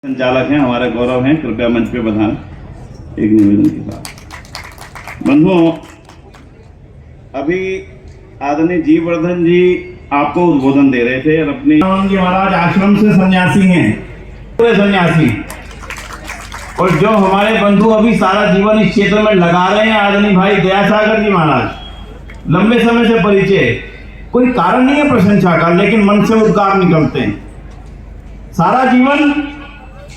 संचालक हैं, हमारे गौरव हैं, कृपया मंच पे बधाएं एक निवेदन के साथ। बंधुओं, अभी आदरणीय जीवर्धन जी आपको उद्बोधन दे रहे थे और अपनी महाराज आश्रम से सन्यासी हैं, पूरे सन्यासी। और जो हमारे बंधु अभी सारा जीवन इस क्षेत्र में लगा रहे हैं, आदरणीय भाई दयासागर जी महाराज, लंबे समय से परिचय, कोई कारण नहीं है प्रशंसा का, लेकिन मन से उद्गार निकलते हैं। सारा जीवन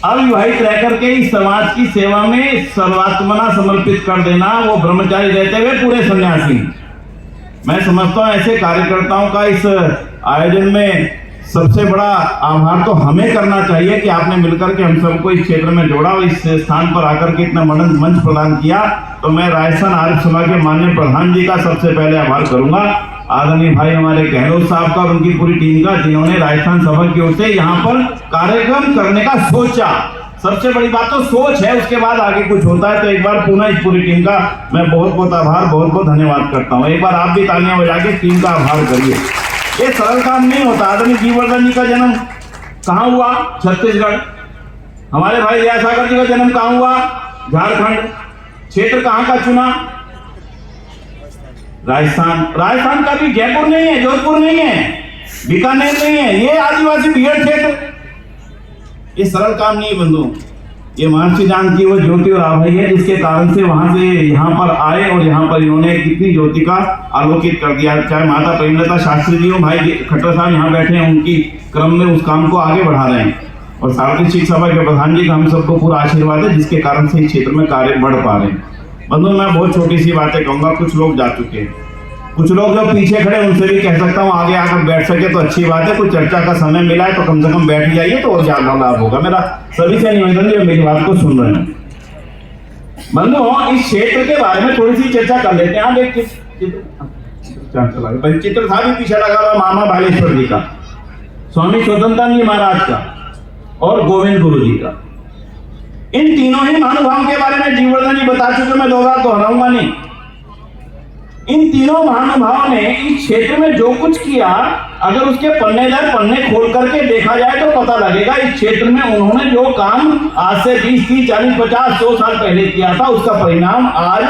अविवाहित रह करके इस समाज की सेवा में सर्वात्मना समर्पित कर देना, वो ब्रह्मचारी रहते हुए पूरे सन्यासी। मैं समझता हूं ऐसे कार्यकर्ताओं का इस आयोजन में सबसे बड़ा आभार तो हमें करना चाहिए कि आपने मिलकर के हम सबको इस क्षेत्र में जोड़ा और इस स्थान पर आकर के इतना मंच प्रदान किया। तो मैं राजस्थान आर्य सभा के माननीय प्रधान जी का सबसे पहले आभार करूंगा, आदरणीय भाई हमारे गहलोत साहब का और उनकी पूरी टीम का, जिन्होंने राजस्थान सभा की ओर से यहाँ पर कार्यक्रम करने का सोचा। सबसे बड़ी बात तो सोच है, उसके बाद आगे कुछ होता है। तो एक बार पुनः इस पूरी टीम का मैं बहुत बहुत आभार, बहुत बहुत धन्यवाद करता हूँ। एक बार आप भी तालियां बजा के टीम का आभार करिए। ये सरल काम नहीं होता। आदरणीय जीवर्धन जी का जन्म कहाँ हुआ? छत्तीसगढ़। हमारे भाई दयासागर जी का जन्म कहाँ हुआ? झारखंड। क्षेत्र कहाँ का चुना? राजस्थान। राजस्थान का भी जयपुर नहीं है, जोधपुर नहीं है, बीकानेर नहीं है, ये आदिवासी भीड़ क्षेत्र। ये सरल काम नहीं है बंधु। ये महर्षि जान की वो ज्योति और आभाई है, जिसके कारण से वहां से यहाँ पर आए और यहाँ पर इन्होंने कितनी ज्योति का आलोकित कर दिया। चाहे माता प्रेमलता शास्त्री जी हो, भाई खट्टर साहब यहाँ बैठे हैं, उनकी क्रम में उस काम को आगे बढ़ा रहे हैं। और सारथी शिक्षक सभा के प्रधान जी का हम सबको पूरा आशीर्वाद है, जिसके कारण से इस क्षेत्र में कार्य बढ़ पा रहे हैं। बंधु, मैं बहुत छोटी सी बातें कहूंगा। कुछ लोग जा चुके हैं, कुछ लोग जो पीछे खड़े उनसे भी कह सकता हूँ आगे आकर बैठ सके तो अच्छी बात है। कुछ चर्चा का समय मिला है तो कम से कम बैठ जाइए तो और ज्यादा लाभ होगा। मेरा सभी से निवेदन है, मेरी बात को सुन रहे हैं। बंधु, इस क्षेत्र के बारे में थोड़ी सी चर्चा कर लेते हैं। एक चित्र था भी पीछे लगा हुआ मामा बालेश्वर जी का, स्वामी स्वतंत्रानंद महाराज का और गोविंद गुरु जी का। इन तीनों ही महानुभावों के बारे में जीवर्धन जी बता चुके, मैं दोबारा दोहराऊंगा नहीं। इन तीनों महानुभावों ने इस क्षेत्र में जो कुछ किया, अगर उसके पन्ने दर पन्ने खोल करके देखा जाए तो पता लगेगा इस क्षेत्र में उन्होंने जो काम आज से 20, 30, 40, 50, 100 साल पहले किया था, उसका परिणाम आज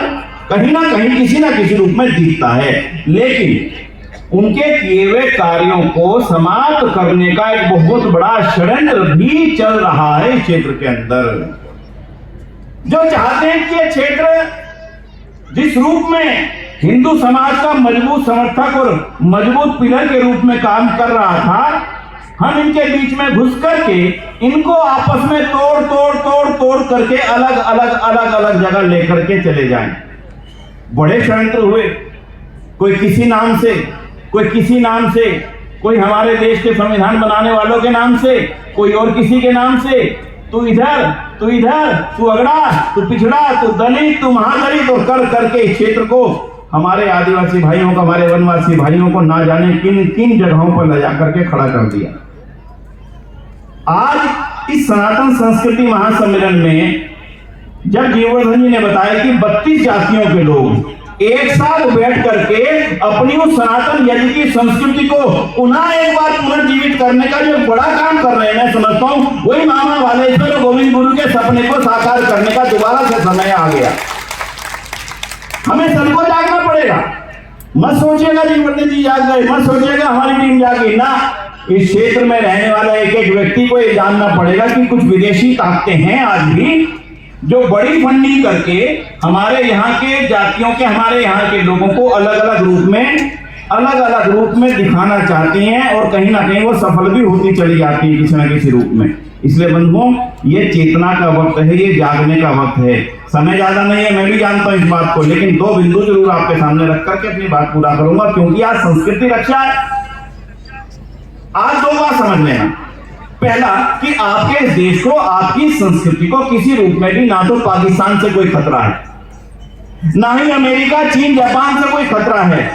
कहीं ना कहीं किसी ना किसी रूप में दिखता है। लेकिन उनके किए हुए कार्यों को समाप्त करने का एक बहुत बड़ा षड्यंत्र भी चल रहा है इस क्षेत्र के अंदर। जो चाहते हैं कि ये क्षेत्र जिस रूप में हिंदू समाज का मजबूत समर्थक और मजबूत पिलर के रूप में काम कर रहा था, हम इनके बीच में घुस करके इनको आपस में तोड़ करके अलग जगह लेकर के चले जाएं। बड़े षड्यंत्र हुए, कोई किसी नाम से, कोई किसी नाम से, कोई हमारे देश के संविधान बनाने वालों के नाम से, कोई और किसी के नाम से। तू इधर, तू इधर, तू अगड़ा, तू पिछड़ा, तू दलित, तू महादलित, और कर करके इस क्षेत्र को, हमारे आदिवासी भाइयों को, हमारे वनवासी भाइयों को ना जाने किन किन जगहों पर ले जाकर के खड़ा कर दिया। आज इस सनातन संस्कृति महासम्मेलन में जब जीवर्धन जी ने बताया कि 32 जातियों के लोग एक साथ बैठ करके अपनी उस सनातन यज्ञ की संस्कृति को पुनः एक बार पुनर्जीवित करने का जो बड़ा काम कर रहे हैं, मैं समझता हूं वही मामा बालेश्वर गोविंद गुरु के सपने को साकार करने का दोबारा से समय आ गया। हमें सबको जागना पड़ेगा। मत सोचिएगा जीवर्धन जी जाग गए, मत सोचिएगा हमारी टीम जागी ना। इस क्षेत्र में रहने वाला एक एक व्यक्ति को ये जानना पड़ेगा कि कुछ विदेशी ताकतें हैं आज भी, जो बड़ी फंडिंग करके हमारे यहाँ के जातियों के, हमारे यहाँ के लोगों को अलग अलग रूप में दिखाना चाहती हैं, और कहीं ना कहीं वो सफल भी होती चली जाती है किसी न किसी रूप में। इसलिए बंधुओं, ये चेतना का वक्त है, ये जागने का वक्त है। समय ज्यादा नहीं है, मैं भी जानता हूं इस बात को, लेकिन 2 बिंदु जरूर आपके सामने रख करके अपनी बात पूरा करूंगा, क्योंकि आज संस्कृति रक्षा है। आज 2 बात समझ लेना। पहला कि आपके देश को, आपकी संस्कृति को किसी रूप में भी ना तो पाकिस्तान से कोई खतरा है, ना ही अमेरिका, चीन, जापान से कोई खतरा है,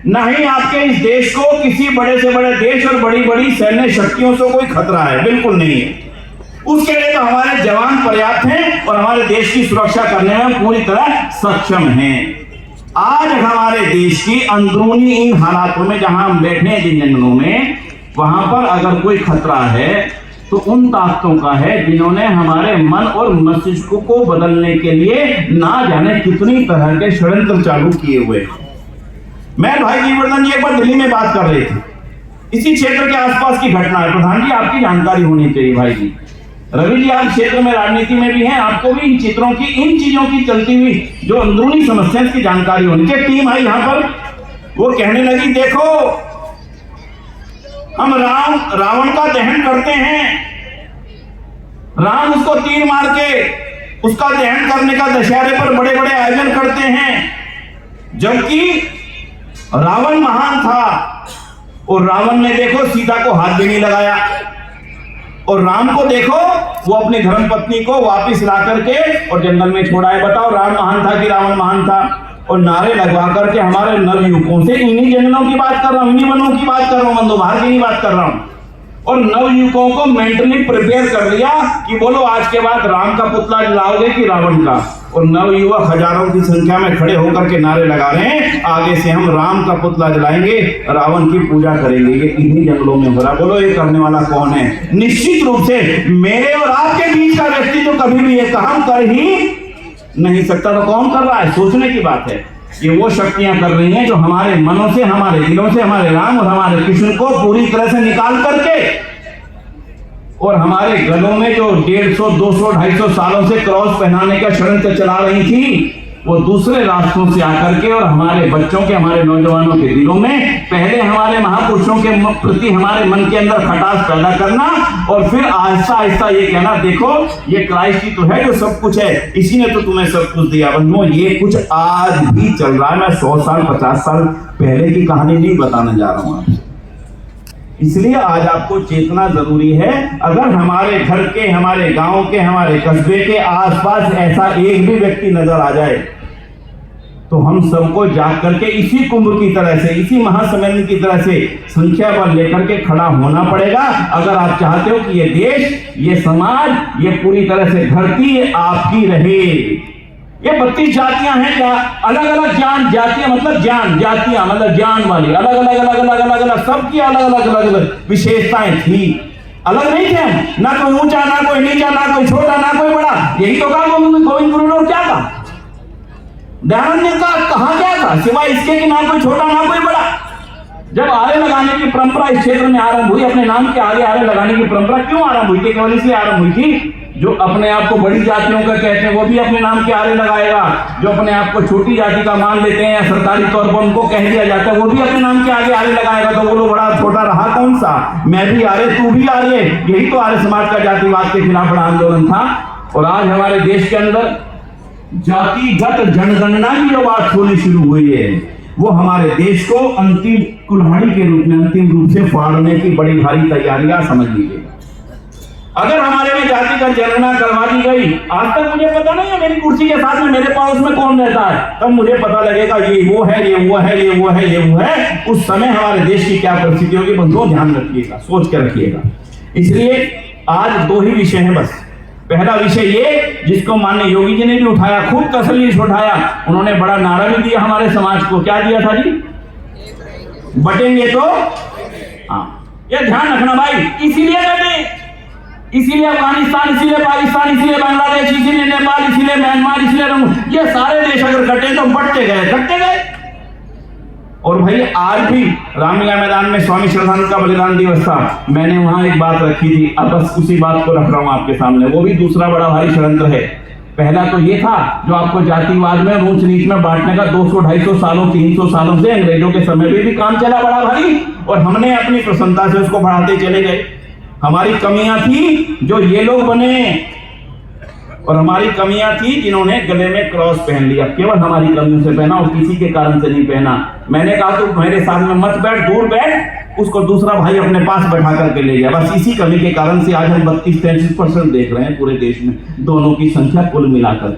ना ही आपके इस देश को किसी बड़े से बड़े देश और बड़ी बड़ी सैन्य शक्तियों से कोई खतरा है, बिल्कुल नहीं है। उसके लिए तो हमारे जवान पर्याप्त हैं और हमारे देश की सुरक्षा करने में पूरी तरह सक्षम हैं। आज हमारे देश की अंदरूनी इन हालातों में जहां हम बैठे हैं, जिन जंगलों में, वहां पर अगर कोई खतरा है तो उन ताकतों का है जिन्होंने हमारे मन और मस्तिष्क को बदलने के लिए ना जाने कितनी तरह के षड्यंत्र चालू किए हुए। मैं भाई गिरिवर्धन जी एक बार दिल्ली में बात कर रहे थे, इसी क्षेत्र के आसपास की घटना है। प्रधान जी आपकी जानकारी होनी चाहिए भाई जी, रवि जी आप क्षेत्र में राजनीति में भी हैं, आपको भी इन चित्रों की, इन चीजों की चलती हुई जो अंदरूनी समस्या की जानकारी होनी चाहिए। टीम आई यहाँ पर, वो कहने लगी देखो हम रावण का दहन करते हैं, राम उसको तीर मार के उसका दहन करने का दशहरे पर बड़े बड़े आयोजन करते हैं, जबकि रावण महान था और रावण ने देखो सीता को हाथ भी नहीं लगाया, और राम को देखो वो अपनी धर्मपत्नी को वापस ला करके और जंगल में छोड़ा है। बताओ राम महान था कि रावण महान था? और नारे लगवा करके हमारे नवयुवकों से, इन्हीं जंगलों की बात कर रहा हूं, इन्हीं वनों की बात कर रहा हूं, बंदोबहार की नहीं बात कर रहा हूं, और नवयुवकों को मेंटली प्रिपेयर कर लिया कि बोलो आज के बाद राम का पुतला जलाओगे कि रावण का। और नवयुवक हजारों की संख्या में खड़े होकर के नारे लगा रहे हैं आगे से हम राम का पुतला जलाएंगे, रावण की पूजा करेंगे। ये इन्हीं जंगलों में हो रहा। बोलो ये करने वाला कौन है? निश्चित रूप से मेरे और आपके बीच का व्यक्ति जो कभी भी ये काम कर ही नहीं सकता, तो कौन कर रहा है? सोचने की बात है। ये वो शक्तियां कर रही हैं जो हमारे मनों से, हमारे दिलों से हमारे राम और हमारे कृष्ण को पूरी तरह से निकाल करके, और हमारे गलों में जो 150, 200, 250 सालों से क्रॉस पहनाने का षड्यंत्र चला रही थी, वो दूसरे रास्तों से आकर के और हमारे बच्चों के, हमारे नौजवानों के दिलों में पहले हमारे महापुरुषों के प्रति हमारे मन के अंदर खटास पैदा करना, और फिर आहिस्ता आहिस्ता ये कहना देखो ये क्राइस्ट ही तो है जो सब कुछ है, इसी ने तो तुम्हें सब कुछ दिया। बंधुओं ये कुछ आज भी चल रहा है। मैं 100 साल 50 साल पहले की कहानी नहीं बताने जा रहा हूं, इसलिए आज आपको चेतना जरूरी है। अगर हमारे घर के, हमारे गांव के, हमारे कस्बे के आसपास ऐसा एक भी व्यक्ति नजर आ जाए तो हम सबको जाग करके इसी कुंभ की तरह से, इसी महासम्मेलन की तरह से संख्या बल लेकर के खड़ा होना पड़ेगा। अगर आप चाहते हो कि ये देश, ये समाज, ये पूरी तरह से धरती आपकी रहे। ये 32 जातियां हैं, क्या अलग अलग ज्ञान, जातियां मतलब ज्ञान, जातियां मतलब ज्ञान वाली, अलग अलग अलग अलग अलग अलग सबकी अलग अलग अलग अलग विशेषताएं थी। अलग नहीं थे हम, ना कोई ऊंचा, ना कोई नीचा, ना कोई छोटा, ना कोई बड़ा। यही तो कहा गोविंद गुरु ने, क्या कहा दयानंद ने, कहा क्या था सिवाय इसके कि ना कोई छोटा ना कोई बड़ा। जब आरे लगाने की परंपरा इस क्षेत्र में आरंभ हुई, अपने नाम के आगे आरे लगाने की परंपरा क्यों आरंभ हुई थी? केवल इसलिए आरंभ हुई थी जो अपने आप को बड़ी जातियों का कहते हैं वो भी अपने नाम के आरे लगाएगा, जो अपने आप को छोटी जाति का मान लेते हैं या सरकारी तौर पर उनको कह दिया जाता है वो भी अपने नाम के आगे आरे लगाएगा। तो बोलो बड़ा छोटा रहा कौन सा? मैं भी आर्य, तू भी आर्य। यही तो आर्य समाज का जातिवाद के खिलाफ बड़ा आंदोलन था। और आज हमारे देश के अंदर जातिगत जनगणना की जो बात होनी शुरू हुई है, वो हमारे देश को अंतिम कुल्हाड़ी के रूप में, अंतिम रूप से फाड़ने की बड़ी भारी तैयारियां समझ लीजिए। अगर हमारे में जातिगत जनगणना करवा दी गई, आज तक मुझे पता नहीं है मेरी कुर्सी के साथ में मेरे पास में कौन रहता है, तब मुझे पता लगेगा ये वो है, ये वो है, ये वो है, ये वो है। उस समय हमारे देश की क्या परिस्थिति होगी, बंधुओं ध्यान रखिएगा, सोच कर रखिएगा। इसलिए आज 2 ही विषय हैं बस। पहला विषय ये जिसको माननीय योगी जी ने भी उठाया, खूब तसल्ली से उठाया, उन्होंने बड़ा नारा भी दिया हमारे समाज को। क्या दिया था जी? बटेंगे तो हाँ, ये ध्यान रखना भाई। इसीलिए बटे, इसीलिए अफगानिस्तान, इसीलिए पाकिस्तान, इसीलिए बांग्लादेश, इसीलिए नेपाल, इसीलिए म्यांमार, इसीलिए ये सारे देश अगर कटे तो बढ़ते गए, कटते गए। और भाई आज भी रामलीला मैदान में स्वामी श्रद्धानंद का बलिदान दिवस था, मैंने वहां एक बात रखी थी, अब बस उसी बात को रख रहा हूं आपके सामने। वो भी दूसरा बड़ा भारी षड्यंत्र है। पहला तो ये था जो आपको जातिवाद में, ऊंच नीच में बांटने का 200, 250 सालों, 300 सालों से अंग्रेजों के समय में भी काम चला बड़ा भारी, और हमने अपनी प्रसन्नता से उसको बढ़ाते चले गए। हमारी कमियां थी जो ये लोग बने, और हमारी कमियां थी जिन्होंने गले में क्रॉस पहन लिया। केवल हमारी कमियों से पहना और किसी के कारण से नहीं पहना। मैंने कहा तू मेरे साथ में मत बैठ, दूर बैठ, उसको दूसरा भाई अपने पास बैठा करके ले गया। बस इसी कमी के कारण से आज हम 32-33% देख रहे हैं पूरे देश में। दोनों की संख्या कुल मिलाकर,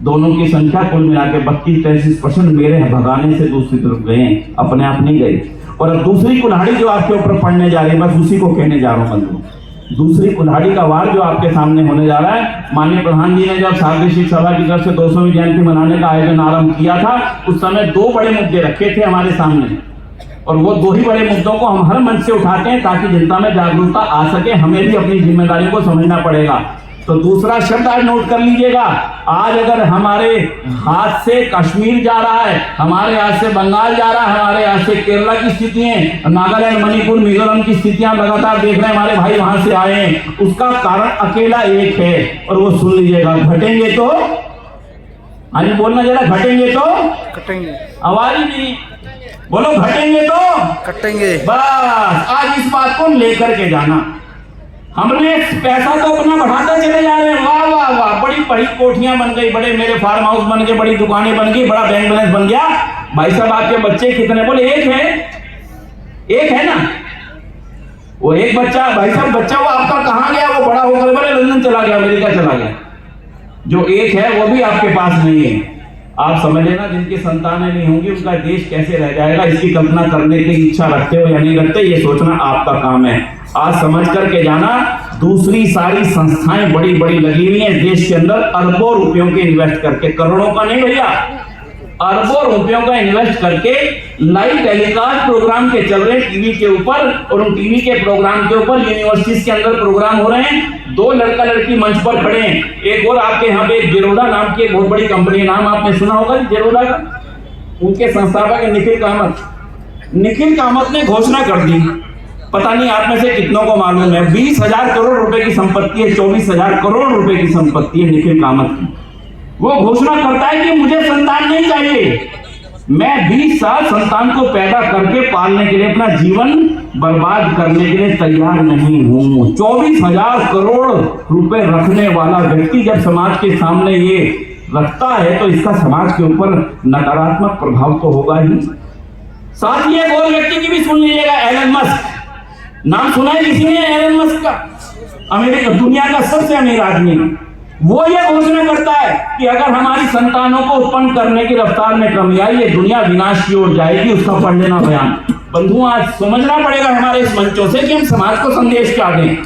दोनों की संख्या कुल मिला के 32-33% मेरे भगाने से दूसरी तरफ गए, अपने आप नहीं गए। और अब दूसरी कुल्हाड़ी जो आपके ऊपर पड़ने जा रही है, बस उसी को कहने जा रहा हूं बंधुओं। दूसरी कुल्हाड़ी का वार जो आपके सामने होने जा रहा है, माननीय प्रधान जी ने जब शारदीय शिक्षा सभा की तरफ से 200वीं जयंती मनाने का आयोजन आरंभ किया था, उस समय 2 बड़े मुद्दे रखे थे हमारे सामने। और वो दो ही बड़े मुद्दों को हम हर मंच से उठाते हैं ताकि जनता में जागरूकता आ सके। हमें भी अपनी जिम्मेदारी को समझना पड़ेगा। तो दूसरा शब्द आज नोट कर लीजिएगा, आज अगर हमारे हाथ से कश्मीर जा रहा है, हमारे हाथ से बंगाल जा रहा है, हमारे हाथ से केरला की स्थितियां, नागालैंड, मणिपुर, मिजोरम की स्थितियां लगातार देख रहे हैं, हमारे भाई वहां से आए हैं, उसका कारण अकेला एक है, और वो सुन लीजिएगा, घटेंगे तो, हाँ जी बोलना जरा, घटेंगे तो कटेंगे, आवाज ही नहीं, बोलो घटेंगे तो कटेंगे। बस आज इस बात को लेकर के जाना। हमने पैसा तो अपना बढ़ाते चले जा रहे हैं, वाह वाह वाह, बड़ी बड़ी कोठियां बन गई, बड़े मेरे फार्म हाउस बन गए, बड़ी दुकानें बन गई, बड़ा बैंक बैलेंस बन गया। भाई साहब आपके बच्चे कितने? बोले एक है ना, वो एक बच्चा। भाई साहब बच्चा वो आपका कहां गया? वो बड़ा होकर बोले लंदन चला गया, अमेरिका चला गया। जो एक है वो भी आपके पास नहीं है। आप समझ लेना, जिनकी संतानें नहीं होंगी उनका देश कैसे रह जाएगा, इसकी कल्पना करने की इच्छा रखते हो या नहीं रखते, ये सोचना आपका काम है। आज समझ करके जाना। दूसरी सारी संस्थाएं बड़ी बड़ी लगी हुई हैं देश के अंदर, अरबों रुपयों के इन्वेस्ट करके, करोड़ों का नहीं भैया, अरबों रुपयों का इन्वेस्ट करके लाइव टेलीकास्ट प्रोग्राम के चल रहे हैं टीवी के ऊपर, और उन टीवी के प्रोग्राम के ऊपर यूनिवर्सिटीज के अंदर प्रोग्राम हो रहे हैं। दो लड़का लड़की मंच पर खड़े हैं। एक और आपके यहाँ पे जेरोडा नाम की एक बहुत बड़ी कंपनी, नाम आपने सुना होगा जेरोडा का, उनके संस्थापक निखिल कामत ने घोषणा कर दी, पता नहीं आप में से कितनों को मालूम है, 20,000 करोड़ रुपए की संपत्ति है, 24,000 करोड़ रुपए की संपत्ति है निखिल कामत की। वो घोषणा करता है कि मुझे संतान नहीं चाहिए, मैं 20 साल संतान को पैदा करके पालने के लिए अपना जीवन बर्बाद करने के लिए तैयार नहीं हूं। 24,000 करोड़ रुपए रखने वाला व्यक्ति जब समाज के सामने ये रखता है तो इसका समाज के ऊपर नकारात्मक प्रभाव तो होगा ही। साथ ही एक और व्यक्ति की भी सुन लीजिएगा, एलन मस्क, नाम सुना है किसी ने एलन मस्क का? अमेरिका दुनिया का सबसे अमीर आदमी। वो ये घोषणा करता है कि अगर हमारी संतानों को उत्पन्न करने की रफ्तार में कमी आई, ये दुनिया विनाश की ओर जाएगी। उसका पढ़ लेना बयान। बंधुओं, आज समझना पड़ेगा हमारे इस मंचों से कि हम समाज को संदेश क्या दें।